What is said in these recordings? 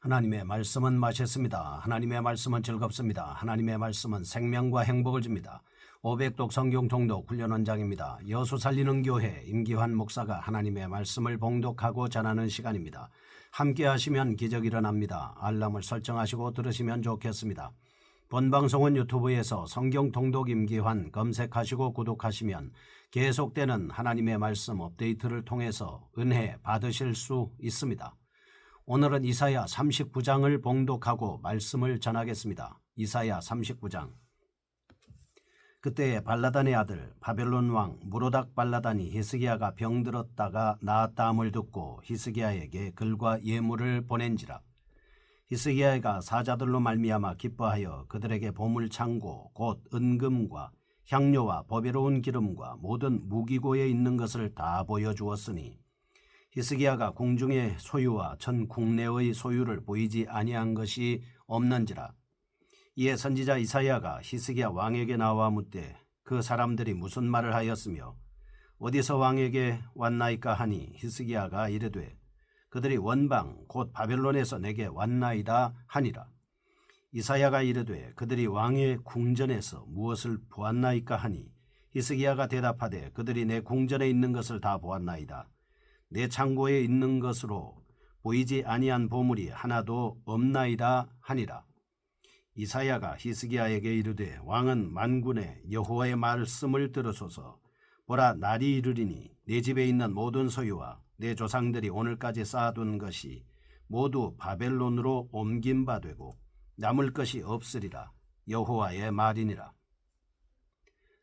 하나님의 말씀은 맛있습니다. 하나님의 말씀은 즐겁습니다. 하나님의 말씀은 생명과 행복을 줍니다. 500독 성경 통독 훈련 원장입니다. 여수 살리는 교회 임기환 목사가 하나님의 말씀을 봉독하고 전하는 시간입니다. 함께 하시면 기적이 일어납니다. 알람을 설정하시고 들으시면 좋겠습니다. 본 방송은 유튜브에서 성경 통독 임기환 검색하시고 구독하시면 계속되는 하나님의 말씀 업데이트를 통해서 은혜 받으실 수 있습니다. 오늘은 이사야 39장을 봉독하고 말씀을 전하겠습니다. 이사야 39장. 그때에 발라단의 아들 바벨론 왕 무로닥 발라단이 히스기야가 병들었다가 나았다함을 듣고 히스기야에게 글과 예물을 보낸지라. 히스기야가 사자들로 말미암아 기뻐하여 그들에게 보물창고 곧 은금과 향료와 보배로운 기름과 모든 무기고에 있는 것을 다 보여주었으니 히스기야가 궁중의 소유와 전 국내의 소유를 보이지 아니한 것이 없는지라. 이에 선지자 이사야가 히스기야 왕에게 나와 묻되 그 사람들이 무슨 말을 하였으며 어디서 왕에게 왔나이까 하니 히스기야가 이르되 그들이 원방 곧 바벨론에서 내게 왔나이다 하니라. 이사야가 이르되 그들이 왕의 궁전에서 무엇을 보았나이까 하니 히스기야가 대답하되 그들이 내 궁전에 있는 것을 다 보았나이다. 내 창고에 있는 것으로 보이지 아니한 보물이 하나도 없나이다 하니라. 이사야가 히스기야에게 이르되 왕은 만군의 여호와의 말씀을 들으소서. 보라, 날이 이르리니 내 집에 있는 모든 소유와 내 조상들이 오늘까지 쌓아둔 것이 모두 바벨론으로 옮긴 바 되고 남을 것이 없으리라. 여호와의 말이니라.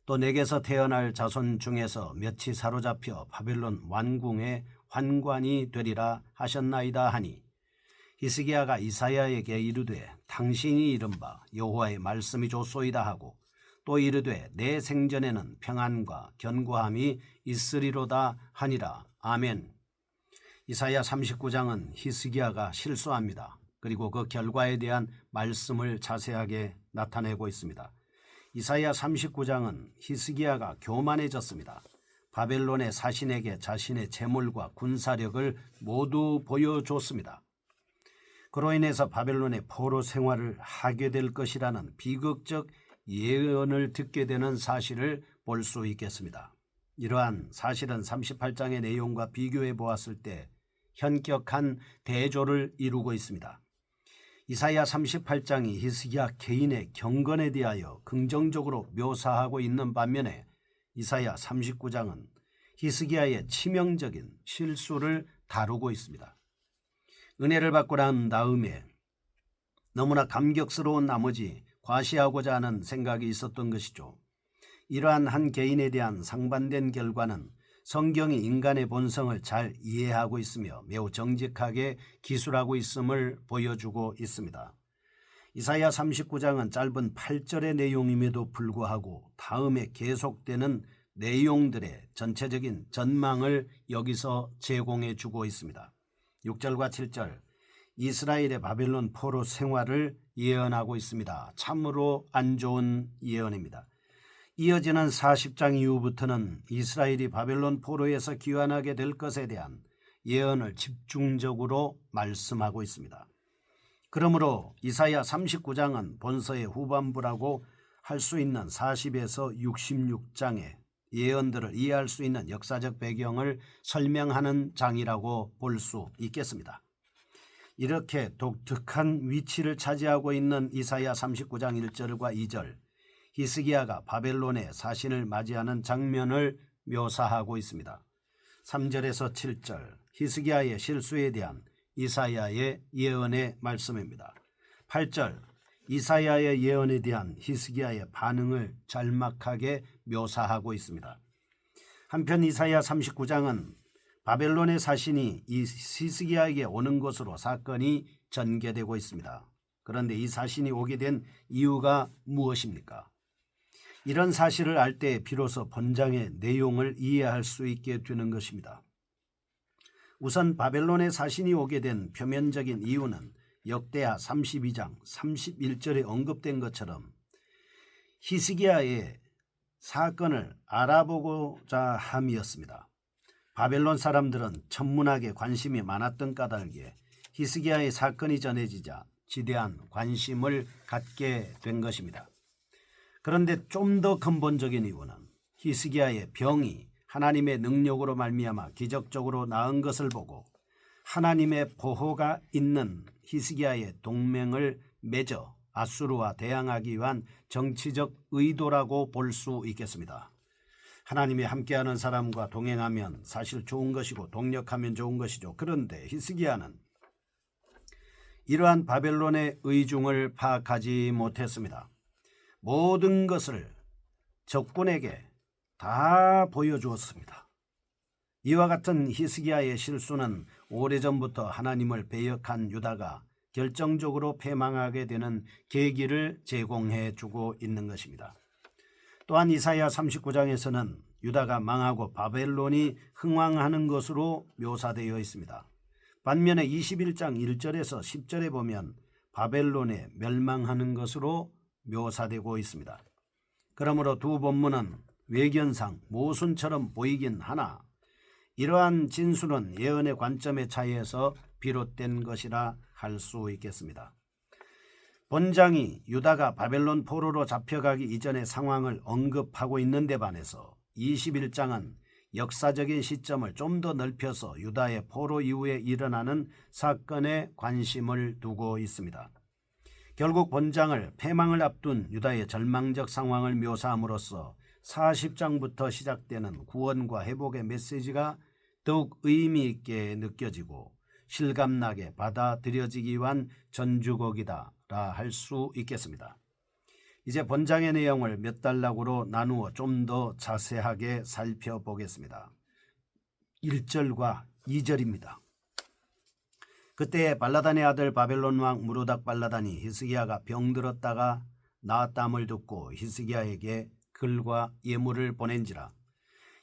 또 내게서 태어날 자손 중에서 몇이 사로잡혀 바벨론 왕궁의 환관이 되리라 하셨나이다 하니 히스기야가 이사야에게 이르되 당신이 이른바 여호와의 말씀이 좋소이다 하고 또 이르되 내 생전에는 평안과 견고함이 있으리로다 하니라. 아멘. 이사야 39장은 히스기야가 실수합니다. 그리고 그 결과에 대한 말씀을 자세하게 나타내고 있습니다. 이사야 39장은 히스기야가 교만해졌습니다. 바벨론의 사신에게 자신의 재물과 군사력을 모두 보여줬습니다. 그로 인해서 바벨론의 포로 생활을 하게 될 것이라는 비극적 예언을 듣게 되는 사실을 볼 수 있겠습니다. 이러한 사실은 38장의 내용과 비교해 보았을 때 현격한 대조를 이루고 있습니다. 이사야 38장이 히스기야 개인의 경건에 대하여 긍정적으로 묘사하고 있는 반면에 이사야 39장은 히스기야의 치명적인 실수를 다루고 있습니다. 은혜를 받고 난 다음에 너무나 감격스러운 나머지 과시하고자 하는 생각이 있었던 것이죠. 이러한 한 개인에 대한 상반된 결과는 성경이 인간의 본성을 잘 이해하고 있으며 매우 정직하게 기술하고 있음을 보여주고 있습니다. 이사야 39장은 짧은 8절의 내용임에도 불구하고 다음에 계속되는 내용들의 전체적인 전망을 여기서 제공해 주고 있습니다. 6절과 7절, 이스라엘의 바벨론 포로 생활을 예언하고 있습니다. 참으로 안 좋은 예언입니다. 이어지는 40장 이후부터는 이스라엘이 바벨론 포로에서 귀환하게 될 것에 대한 예언을 집중적으로 말씀하고 있습니다. 그러므로 이사야 39장은 본서의 후반부라고 할 수 있는 40에서 66장의 예언들을 이해할 수 있는 역사적 배경을 설명하는 장이라고 볼 수 있겠습니다. 이렇게 독특한 위치를 차지하고 있는 이사야 39장 1절과 2절, 히스기야가 바벨론의 사신을 맞이하는 장면을 묘사하고 있습니다. 3절에서 7절, 히스기야의 실수에 대한 이사야의 예언의 말씀입니다. 8절, 이사야의 예언에 대한 히스기야의 반응을 잘막하게 묘사하고 있습니다. 한편 이사야 39장은 바벨론의 사신이 이 히스기야에게 오는 것으로 사건이 전개되고 있습니다. 그런데 이 사신이 오게 된 이유가 무엇입니까? 이런 사실을 알 때 비로소 본장의 내용을 이해할 수 있게 되는 것입니다. 우선 바벨론의 사신이 오게 된 표면적인 이유는 역대하 32장 31절에 언급된 것처럼 히스기야의 사건을 알아보고자 함이었습니다. 바벨론 사람들은 천문학에 관심이 많았던 까닭에 히스기야의 사건이 전해지자 지대한 관심을 갖게 된 것입니다. 그런데 좀 더 근본적인 이유는 히스기야의 병이 하나님의 능력으로 말미암아 기적적으로 나은 것을 보고 하나님의 보호가 있는 히스기야의 동맹을 맺어 아수르와 대항하기 위한 정치적 의도라고 볼 수 있겠습니다. 하나님이 함께하는 사람과 동행하면 사실 좋은 것이고 동력하면 좋은 것이죠. 그런데 히스기야는 이러한 바벨론의 의중을 파악하지 못했습니다. 모든 것을 적군에게 다 보여주었습니다. 이와 같은 히스기야의 실수는 오래전부터 하나님을 배역한 유다가 결정적으로 패망하게 되는 계기를 제공해 주고 있는 것입니다. 또한 이사야 39장에서는 유다가 망하고 바벨론이 흥왕하는 것으로 묘사되어 있습니다. 반면에 21장 1절에서 10절에 보면 바벨론에 멸망하는 것으로 묘사되고 있습니다. 그러므로 두 본문은 외견상 모순처럼 보이긴 하나 이러한 진술은 예언의 관점의 차이에서 비롯된 것이라 할 수 있겠습니다. 본장이 유다가 바벨론 포로로 잡혀가기 이전의 상황을 언급하고 있는 데 반해서 21장은 역사적인 시점을 좀 더 넓혀서 유다의 포로 이후에 일어나는 사건에 관심을 두고 있습니다. 결국 본장을 패망을 앞둔 유다의 절망적 상황을 묘사함으로써 40장부터 시작되는 구원과 회복의 메시지가 더욱 의미 있게 느껴지고 실감나게 받아들여지기 위한 전주곡이다 라 할 수 있겠습니다. 이제 본장의 내용을 몇 단락으로 나누어 좀 더 자세하게 살펴보겠습니다. 1절과 2절입니다. 그때 발라단의 아들 바벨론 왕 무로닥 발라단이 히스기야가 병들었다가 나았다함을 듣고 히스기야에게 글과 예물을 보낸지라.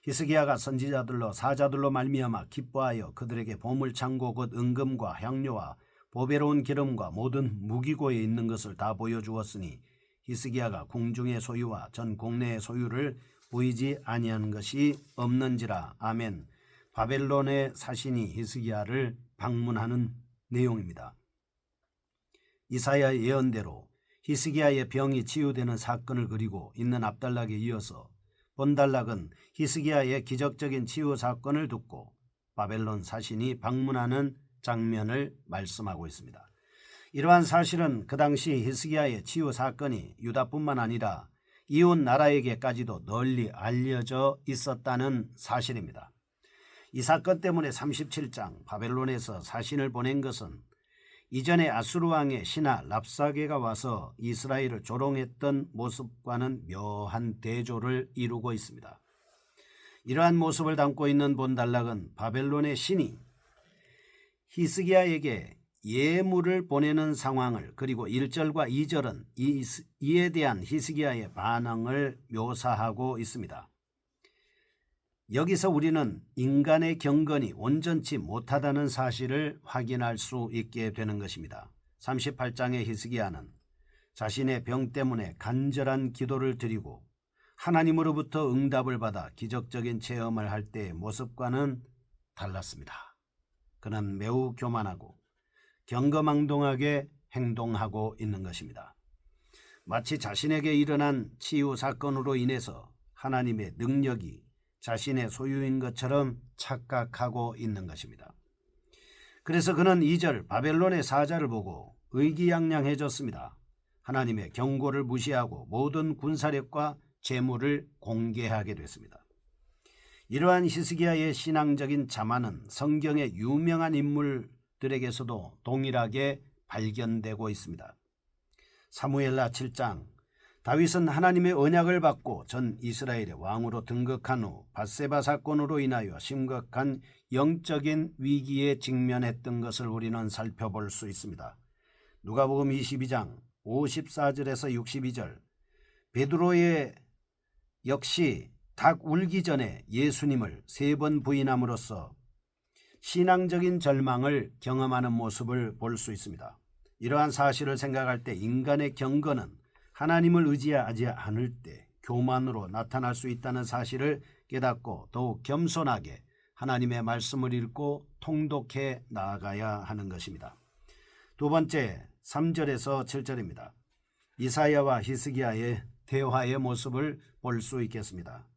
히스기야가 선지자들로 사자들로 말미암아 기뻐하여 그들에게 보물창고 곧 은금과 향료와 보배로운 기름과 모든 무기고에 있는 것을 다 보여주었으니 히스기야가 궁중의 소유와 전 국내의 소유를 보이지 아니하는 것이 없는지라. 아멘. 바벨론의 사신이 히스기야를 방문하는 내용입니다. 이사야의 예언대로 히스기야의 병이 치유되는 사건을 그리고 있는 앞단락에 이어서 본단락은 히스기야의 기적적인 치유 사건을 듣고 바벨론 사신이 방문하는 장면을 말씀하고 있습니다. 이러한 사실은 그 당시 히스기야의 치유 사건이 유다뿐만 아니라 이웃 나라에게까지도 널리 알려져 있었다는 사실입니다. 이 사건 때문에 37장 바벨론에서 사신을 보낸 것은 이전에 아수르 왕의 신하 랍사게가 와서 이스라엘을 조롱했던 모습과는 묘한 대조를 이루고 있습니다. 이러한 모습을 담고 있는 본단락은 바벨론의 신이 히스기야에게 예물을 보내는 상황을 그리고 1절과 2절은 이에 대한 히스기야의 반응을 묘사하고 있습니다. 여기서 우리는 인간의 경건이 온전치 못하다는 사실을 확인할 수 있게 되는 것입니다. 38장의 히스기야는 자신의 병 때문에 간절한 기도를 드리고 하나님으로부터 응답을 받아 기적적인 체험을 할 때의 모습과는 달랐습니다. 그는 매우 교만하고 경거망동하게 행동하고 있는 것입니다. 마치 자신에게 일어난 치유 사건으로 인해서 하나님의 능력이 자신의 소유인 것처럼 착각하고 있는 것입니다. 그래서 그는 2절 바벨론의 사자를 보고 의기양양해졌습니다. 하나님의 경고를 무시하고 모든 군사력과 재물을 공개하게 됐습니다. 이러한 히스기야의 신앙적인 자만은 성경의 유명한 인물들에게서도 동일하게 발견되고 있습니다. 사무엘하 7장 다윗은 하나님의 언약을 받고 전 이스라엘의 왕으로 등극한 후 밧세바 사건으로 인하여 심각한 영적인 위기에 직면했던 것을 우리는 살펴볼 수 있습니다. 누가복음 22장 54절에서 62절 베드로의 역시 닭 울기 전에 예수님을 3번 부인함으로써 신앙적인 절망을 경험하는 모습을 볼 수 있습니다. 이러한 사실을 생각할 때 인간의 경건은 하나님을 의지하지 않을 때 교만으로 나타날 수 있다는 사실을 깨닫고 더욱 겸손하게 하나님의 말씀을 읽고 통독해 나아가야 하는 것입니다. 두 번째, 3절에서 7절입니다. 이사야와 히스기야의 대화의 모습을 볼 수 있겠습니다.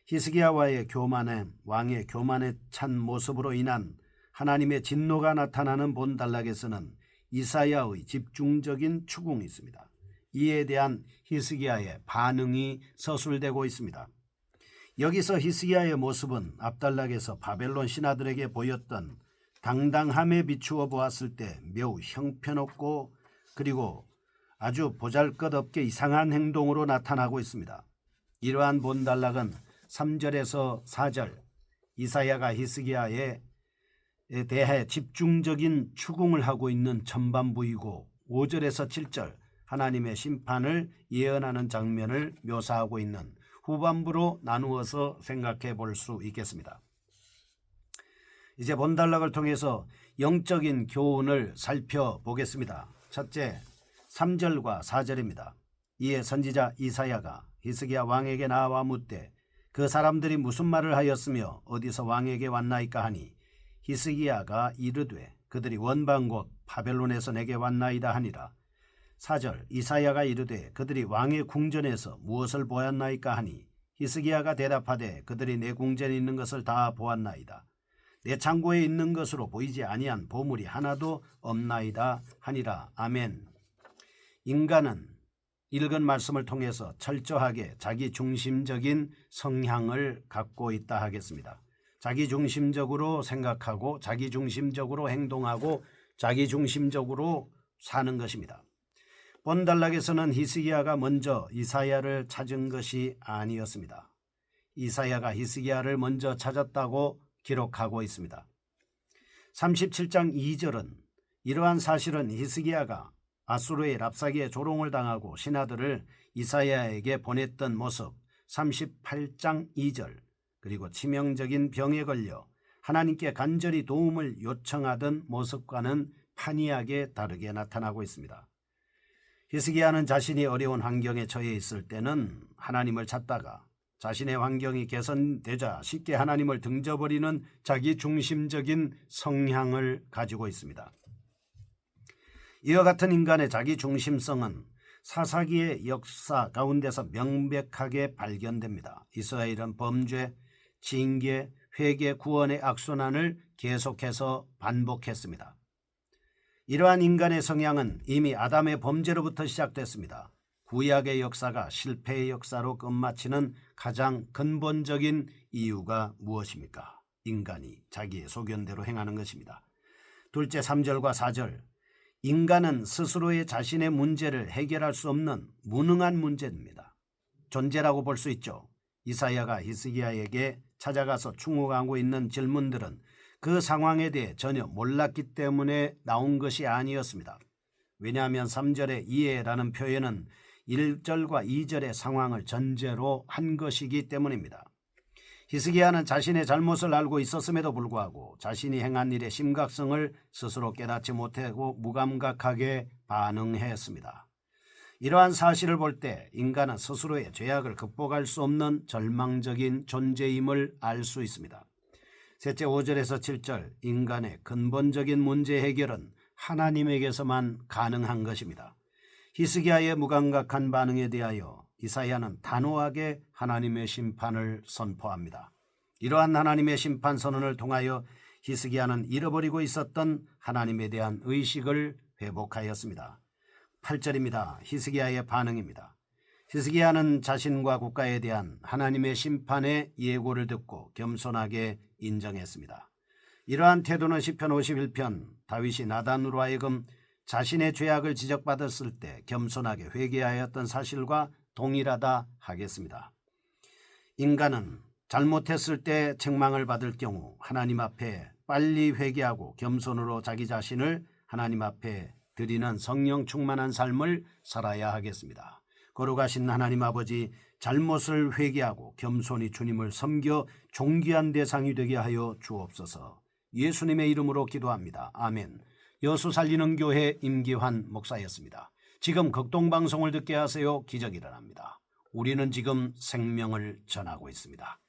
히스기야와의 교만에, 왕의 교만에 찬 모습으로 인한 하나님의 진노가 나타나는 본단락에서는 이사야의 집중적인 추궁이 있습니다. 이에 대한 히스기야의 반응이 서술되고 있습니다. 여기서 히스기야의 모습은 앞단락에서 바벨론 신하들에게 보였던 당당함에 비추어 보았을 때 매우 형편없고 그리고 아주 보잘것없게 이상한 행동으로 나타나고 있습니다. 이러한 본단락은 3절에서 4절 이사야가 히스기야에 대해 집중적인 추궁을 하고 있는 전반부이고 5절에서 7절 하나님의 심판을 예언하는 장면을 묘사하고 있는 후반부로 나누어서 생각해 볼 수 있겠습니다. 이제 본단락을 통해서 영적인 교훈을 살펴보겠습니다. 첫째, 3절과 4절입니다. 이에 선지자 이사야가 히스기야 왕에게 나와 묻되 그 사람들이 무슨 말을 하였으며 어디서 왕에게 왔나이까 하니 히스기야가 이르되 그들이 원방 곧 바벨론에서 내게 왔나이다 하니라. 4절 이사야가 이르되 그들이 왕의 궁전에서 무엇을 보았나이까 하니 히스기야가 대답하되 그들이 내 궁전에 있는 것을 다 보았나이다. 내 창고에 있는 것으로 보이지 아니한 보물이 하나도 없나이다 하니라. 아멘. 인간은 읽은 말씀을 통해서 철저하게 자기중심적인 성향을 갖고 있다 하겠습니다. 자기중심적으로 생각하고 자기중심적으로 행동하고 자기중심적으로 사는 것입니다. 본단락에서는 히스기야가 먼저 이사야를 찾은 것이 아니었습니다. 이사야가 히스기야를 먼저 찾았다고 기록하고 있습니다. 37장 2절은 이러한 사실은 히스기야가 아수르의 랍사기에 조롱을 당하고 신하들을 이사야에게 보냈던 모습, 38장 2절 그리고 치명적인 병에 걸려 하나님께 간절히 도움을 요청하던 모습과는 판이하게 다르게 나타나고 있습니다. 히스기야는 자신이 어려운 환경에 처해 있을 때는 하나님을 찾다가 자신의 환경이 개선되자 쉽게 하나님을 등져버리는 자기중심적인 성향을 가지고 있습니다. 이와 같은 인간의 자기중심성은 사사기의 역사 가운데서 명백하게 발견됩니다. 이스라엘은 범죄, 징계, 회개, 구원의 악순환을 계속해서 반복했습니다. 이러한 인간의 성향은 이미 아담의 범죄로부터 시작됐습니다. 구약의 역사가 실패의 역사로 끝마치는 가장 근본적인 이유가 무엇입니까? 인간이 자기의 소견대로 행하는 것입니다. 둘째, 3절과 4절 인간은 스스로의 자신의 문제를 해결할 수 없는 무능한 문제입니다. 존재라고 볼 수 있죠. 이사야가 히스기야에게 찾아가서 충고하고 있는 질문들은 그 상황에 대해 전혀 몰랐기 때문에 나온 것이 아니었습니다. 왜냐하면 3절의 이해라는 표현은 1절과 2절의 상황을 전제로 한 것이기 때문입니다. 히스기야는 자신의 잘못을 알고 있었음에도 불구하고 자신이 행한 일의 심각성을 스스로 깨닫지 못하고 무감각하게 반응했습니다. 이러한 사실을 볼 때 인간은 스스로의 죄악을 극복할 수 없는 절망적인 존재임을 알 수 있습니다. 셋째, 5절에서 7절 인간의 근본적인 문제 해결은 하나님에게서만 가능한 것입니다. 히스기야의 무감각한 반응에 대하여 이사야는 단호하게 하나님의 심판을 선포합니다. 이러한 하나님의 심판 선언을 통하여 히스기야는 잃어버리고 있었던 하나님에 대한 의식을 회복하였습니다. 8절입니다. 히스기야의 반응입니다. 히스기야는 자신과 국가에 대한 하나님의 심판의 예고를 듣고 겸손하게 인정했습니다. 이러한 태도는 시편 51편 다윗이 나단으로 하여금 자신의 죄악을 지적받았을 때 겸손하게 회개하였던 사실과 동일하다 하겠습니다. 인간은 잘못했을 때 책망을 받을 경우 하나님 앞에 빨리 회개하고 겸손으로 자기 자신을 하나님 앞에 드리는 성령 충만한 삶을 살아야 하겠습니다. 거룩하신 하나님 아버지, 잘못을 회개하고 겸손히 주님을 섬겨 존귀한 대상이 되게 하여 주옵소서. 예수님의 이름으로 기도합니다. 아멘. 여수 살리는 교회 임기환 목사였습니다. 지금 극동방송을 듣게 하세요. 기적이 일어납니다. 우리는 지금 생명을 전하고 있습니다.